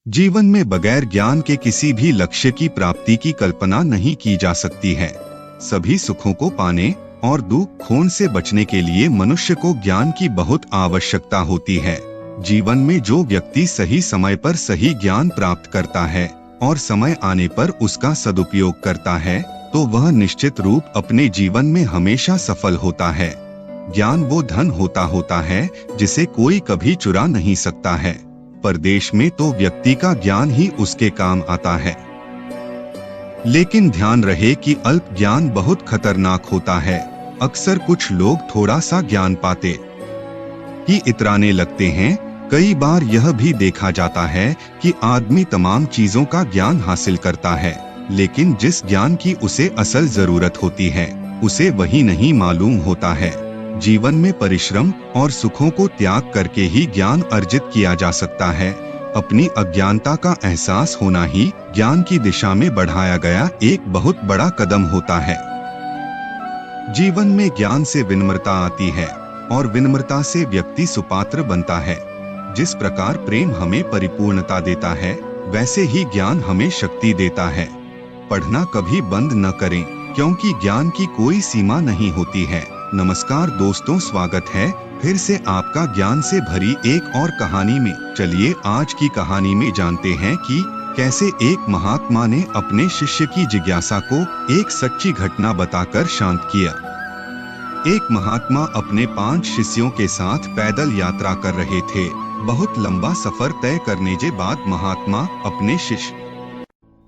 जीवन में बगैर ज्ञान के किसी भी लक्ष्य की प्राप्ति की कल्पना नहीं की जा सकती है। सभी सुखों को पाने और दुख खोन से बचने के लिए मनुष्य को ज्ञान की बहुत आवश्यकता होती है। जीवन में जो व्यक्ति सही समय पर सही ज्ञान प्राप्त करता है और समय आने पर उसका सदुपयोग करता है, तो वह निश्चित रूप अपने जीवन में हमेशा सफल होता है। ज्ञान वो धन होता है जिसे कोई कभी चुरा नहीं सकता है। परदेश में तो व्यक्ति का ज्ञान ही उसके काम आता है। लेकिन ध्यान रहे कि अल्प ज्ञान बहुत खतरनाक होता है। अक्सर कुछ लोग थोड़ा सा ज्ञान पाते ही इतराने लगते हैं। कई बार यह भी देखा जाता है कि आदमी तमाम चीजों का ज्ञान हासिल करता है, लेकिन जिस ज्ञान की उसे असल जरूरत होती है उसे वही नहीं मालूम होता है। जीवन में परिश्रम और सुखों को त्याग करके ही ज्ञान अर्जित किया जा सकता है। अपनी अज्ञानता का एहसास होना ही ज्ञान की दिशा में बढ़ाया गया एक बहुत बड़ा कदम होता है। जीवन में ज्ञान से विनम्रता आती है और विनम्रता से व्यक्ति सुपात्र बनता है। जिस प्रकार प्रेम हमें परिपूर्णता देता है, वैसे ही ज्ञान हमें शक्ति देता है। पढ़ना कभी बंद न करें, क्योंकि ज्ञान की कोई सीमा नहीं होती है। नमस्कार दोस्तों, स्वागत है फिर से आपका ज्ञान से भरी एक और कहानी में। चलिए आज की कहानी में जानते हैं कि कैसे एक महात्मा ने अपने शिष्य की जिज्ञासा को एक सच्ची घटना बताकर शांत किया। एक महात्मा अपने 5 शिष्यों के साथ पैदल यात्रा कर रहे थे। बहुत लंबा सफर तय करने के बाद महात्मा अपने शिष्य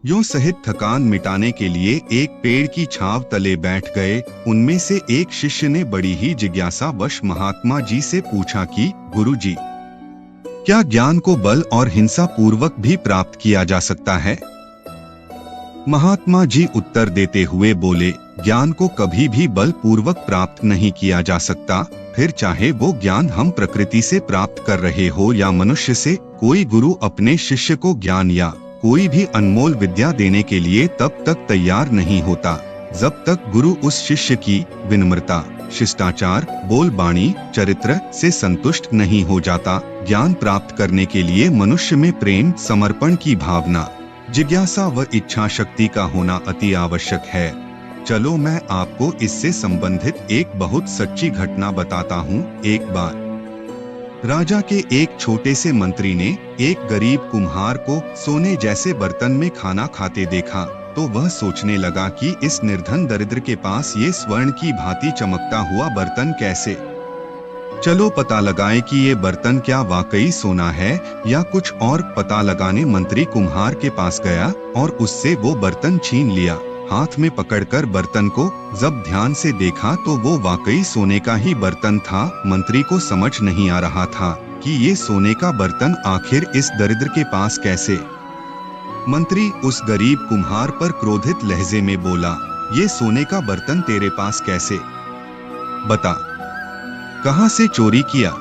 यूं सहित थकान मिटाने के लिए एक पेड़ की छांव तले बैठ गए। उनमें से एक शिष्य ने बड़ी ही जिज्ञासावश महात्मा जी से पूछा कि गुरु जी, क्या ज्ञान को बल और हिंसा पूर्वक भी प्राप्त किया जा सकता है? महात्मा जी उत्तर देते हुए बोले, ज्ञान को कभी भी बल पूर्वक प्राप्त नहीं किया जा सकता। फिर चाहे वो ज्ञान हम प्रकृति से प्राप्त कर रहे हो या मनुष्य से। कोई गुरु अपने शिष्य को ज्ञान या कोई भी अनमोल विद्या देने के लिए तब तक तैयार नहीं होता जब तक गुरु उस शिष्य की विनम्रता, शिष्टाचार, बोलबाणी, चरित्र से संतुष्ट नहीं हो जाता। ज्ञान प्राप्त करने के लिए मनुष्य में प्रेम, समर्पण की भावना, जिज्ञासा व इच्छा शक्ति का होना अति आवश्यक है। चलो मैं आपको इससे संबंधित एक बहुत सच्ची घटना बताता हूँ। एक बार राजा के एक छोटे से मंत्री ने एक गरीब कुम्हार को सोने जैसे बर्तन में खाना खाते देखा, तो वह सोचने लगा कि इस निर्धन दरिद्र के पास ये स्वर्ण की भांति चमकता हुआ बर्तन कैसे? चलो पता लगाएं कि ये बर्तन क्या वाकई सोना है या कुछ और। पता लगाने मंत्री कुम्हार के पास गया और उससे वो बर्तन छीन लिया। हाथ में पकड़कर बर्तन को जब ध्यान से देखा तो वो वाकई सोने का ही बर्तन था। मंत्री को समझ नहीं आ रहा था कि ये सोने का बर्तन आखिर इस दरिद्र के पास कैसे? मंत्री उस गरीब कुम्हार पर क्रोधित लहजे में बोला, ये सोने का बर्तन तेरे पास कैसे? बता, कहां से चोरी किया?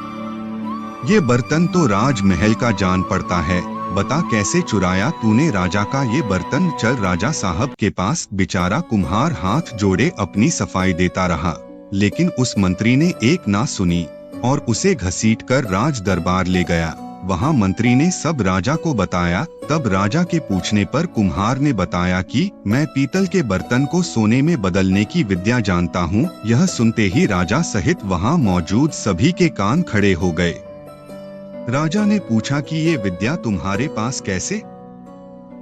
ये बर्तन तो राजमहल का जान पड़ता है, बता कैसे चुराया तूने राजा का ये बर्तन? चल राजा साहब के पास। बेचारा कुम्हार हाथ जोड़े अपनी सफाई देता रहा, लेकिन उस मंत्री ने एक ना सुनी और उसे घसीटकर राज दरबार ले गया। वहां मंत्री ने सब राजा को बताया। तब राजा के पूछने पर कुम्हार ने बताया कि मैं पीतल के बर्तन को सोने में बदलने की विद्या जानता हूँ। यह सुनते ही राजा सहित वहां मौजूद सभी के कान खड़े हो गए। राजा ने पूछा कि ये विद्या तुम्हारे पास कैसे?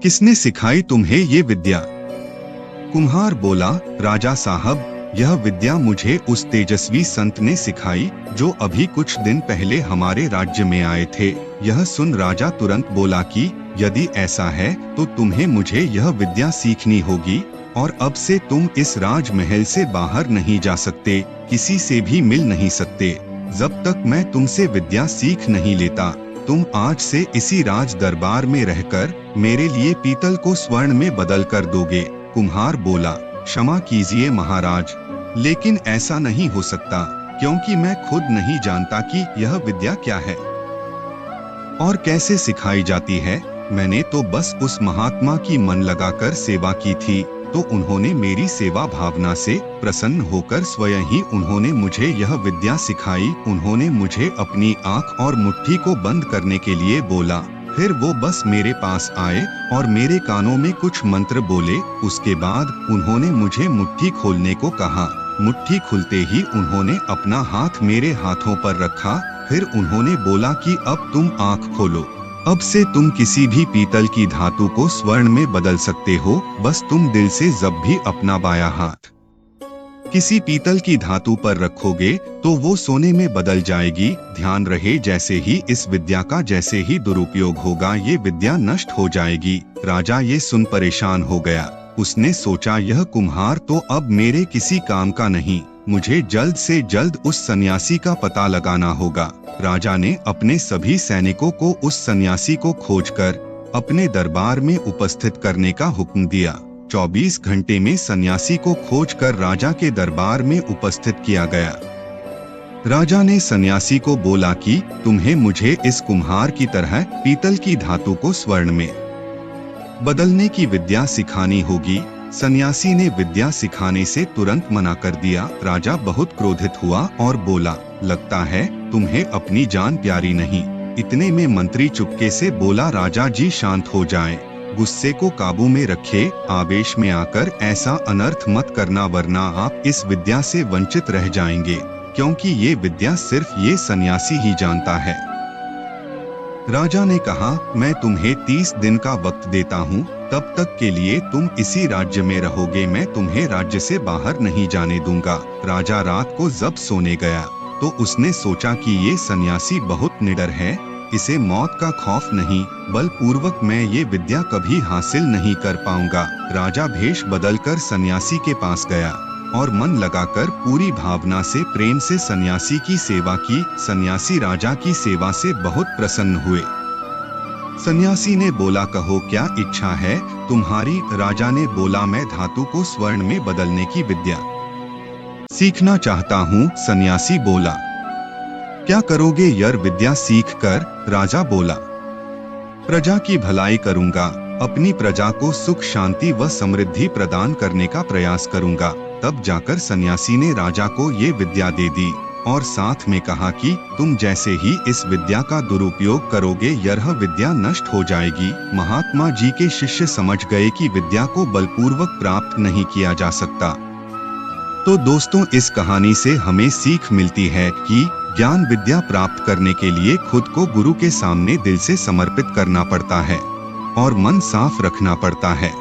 किसने सिखाई तुम्हें ये विद्या? कुम्हार बोला, राजा साहब, यह विद्या मुझे उस तेजस्वी संत ने सिखाई जो अभी कुछ दिन पहले हमारे राज्य में आए थे। यह सुन राजा तुरंत बोला कि यदि ऐसा है तो तुम्हें मुझे यह विद्या सीखनी होगी और अब से तुम इस राजमहल से बाहर नहीं जा सकते, किसी से भी मिल नहीं सकते जब तक मैं तुमसे विद्या सीख नहीं लेता। तुम आज से इसी राज दरबार में रहकर मेरे लिए पीतल को स्वर्ण में बदल कर दोगे। कुम्हार बोला, क्षमा कीजिए महाराज, लेकिन ऐसा नहीं हो सकता, क्योंकि मैं खुद नहीं जानता कि यह विद्या क्या है और कैसे सिखाई जाती है। मैंने तो बस उस महात्मा की मन लगाकर सेवा की थी, तो उन्होंने मेरी सेवा भावना से प्रसन्न होकर स्वयं ही उन्होंने मुझे यह विद्या सिखाई। उन्होंने मुझे अपनी आंख और मुट्ठी को बंद करने के लिए बोला फिर वो बस मेरे पास आए और मेरे कानों में कुछ मंत्र बोले। उसके बाद उन्होंने मुझे मुट्ठी खोलने को कहा। मुट्ठी खुलते ही उन्होंने अपना हाथ मेरे हाथों पर रखा। फिर उन्होंने बोला कि अब तुम आंख खोलो। अब से तुम किसी भी पीतल की धातु को स्वर्ण में बदल सकते हो, बस तुम दिल से जब भी अपना बायां हाथ किसी पीतल की धातु पर रखोगे तो वो सोने में बदल जाएगी। ध्यान रहे, जैसे ही इस विद्या का जैसे ही दुरुपयोग होगा ये विद्या नष्ट हो जाएगी। राजा ये सुन परेशान हो गया। उसने सोचा यह कुम्हार तो अब मेरे किसी काम का नहीं, मुझे जल्द से जल्द उस सन्यासी का पता लगाना होगा। राजा ने अपने सभी सैनिकों को उस सन्यासी को खोजकर अपने दरबार में उपस्थित करने का हुक्म दिया। 24 घंटे में सन्यासी को खोजकर राजा के दरबार में उपस्थित किया गया। राजा ने सन्यासी को बोला कि तुम्हें मुझे इस कुम्हार की तरह पीतल की धातु को स्वर्ण में बदलने की विद्या सिखानी होगी। सन्यासी ने विद्या सिखाने से तुरंत मना कर दिया। राजा बहुत क्रोधित हुआ और बोला, लगता है तुम्हें अपनी जान प्यारी नहीं। इतने में मंत्री चुपके से बोला, राजा जी शांत हो जाएं, गुस्से को काबू में रखे, आवेश में आकर ऐसा अनर्थ मत करना वरना आप इस विद्या से वंचित रह जाएंगे, क्योंकि ये विद्या सिर्फ ये सन्यासी ही जानता है। राजा ने कहा, मैं तुम्हें 30 दिन का वक्त देता हूँ, तब तक के लिए तुम इसी राज्य में रहोगे, मैं तुम्हें राज्य से बाहर नहीं जाने दूंगा। राजा रात को जब सोने गया तो उसने सोचा कि ये सन्यासी बहुत निडर है, इसे मौत का खौफ नहीं, बलपूर्वक मैं ये विद्या कभी हासिल नहीं कर पाऊंगा। राजा भेष बदलकर सन्यासी के पास गया और मन लगाकर पूरी भावना से प्रेम से सन्यासी की सेवा की। सन्यासी राजा की सेवा से बहुत प्रसन्न हुए। सन्यासी ने बोला, कहो क्या इच्छा है तुम्हारी? राजा ने बोला, मैं धातु को स्वर्ण में बदलने की विद्या सीखना चाहता हूँ। सन्यासी बोला, क्या करोगे यह विद्या सीख कर? राजा बोला, प्रजा की भलाई करूंगा, अपनी प्रजा को सुख शांति व समृद्धि प्रदान करने का प्रयास करूंगा। तब जाकर सन्यासी ने राजा को ये विद्या दे दी और साथ में कहा कि तुम जैसे ही इस विद्या का दुरुपयोग करोगे यह विद्या नष्ट हो जाएगी। महात्मा जी के शिष्य समझ गए कि विद्या को बलपूर्वक प्राप्त नहीं किया जा सकता। तो दोस्तों, इस कहानी से हमें सीख मिलती है कि ज्ञान विद्या प्राप्त करने के लिए खुद को गुरु के सामने दिल से समर्पित करना पड़ता है और मन साफ रखना पड़ता है।